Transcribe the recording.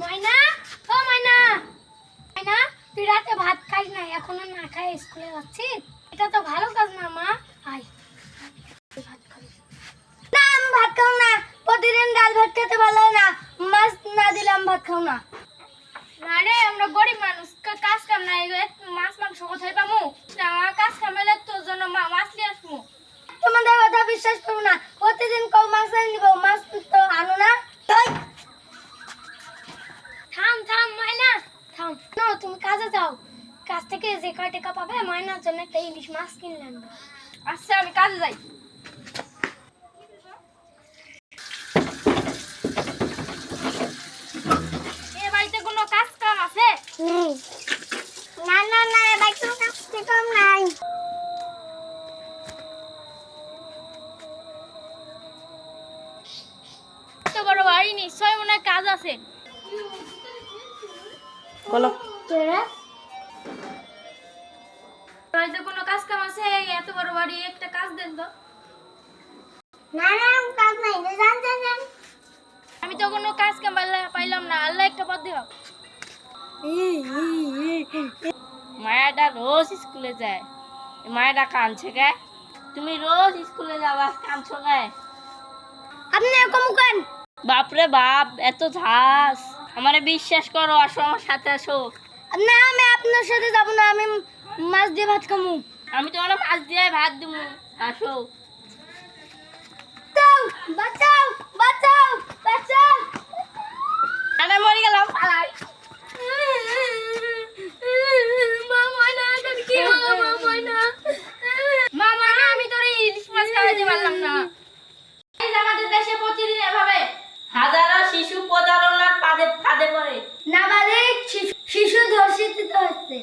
ময়না, ও ময়না, ময়না, তুই রাতে ভাত খাস না, এখনো না খাই স্কুলে যাচ্ছিস? এটা তো ভালো কাজ না মা। আয় ভাত খাবি। না আমি ভাত খাও না, প্রতিদিন ডাল ভাত খেতে ভালো না, মাছ না দিলে আমি ভাত খাও না। না রে, আমরা গরিব মানুষ, কাজ কাম নাই, মাছ মাংস কোথায় পাবো? আমার কাজ কামাইলে তোর জন্য মাছ নিয়ে আসবো। তোমাদের কথা বিশ্বাস করো না, প্রতিদিন কম মাছ আনি দিব, মাছ তো আনো না। থাম থাম ময়না, থাম না, তুমি কাজে যাও, কাজ থেকে যে কয় টাকা পাবে ময়নার জন্য একটা ইলিশ মাছ কিনলে আনবে। আচ্ছা আমি কাজে যাই। এ বাড়িতে কোনো কাজ কাম আছে? না না না, এবার কোনো কাজ কম নাই। এত বড় বাড়ি নিশ্চয় মনে হয় কাজ আছে। বলো। বাড়িতে কোনো কাজ কাম আছে? এত বড় বাড়ি, একটা কাজ দেন তো। না না কাজ নাই, জান জান জান। আমি তো কোনো কাজ কাম পাইলাম না, আল্লাহ একটা পথ দিও। মায়াটা রোজ স্কুলে যায়, মায়াটা কাঁদছে কে? তুমি রোজ স্কুলে যাবা, কাঁদছো কে? আপনি এরকম কেন? বাপরে বাপ, এত ঝাস! আমারে বিশ্বাস করো, আসো আমার সাথে আসো। না আমি আপনার সাথে যাব না, আমি মাছ দিয়ে ভাত খামু। আমি তোমার মাছ দিয়ে ভাত দিব, আসো। বাঁচাও বাঁচাও বাঁচাও। আরে মরে গেলাম, পালাই। মা ময়না, তোর কি হলো মা ময়না? মা ময়না, আমি তোর ইলিশ মাছ খাওয়াতে পারলাম না। এই যে আমাদের দেশে প্রতিদিন এভাবে হাজারো শিশু প্রতারণার ফাঁদে পড়ে। নাবালিক শিশু ধর্ষিত হচ্ছে।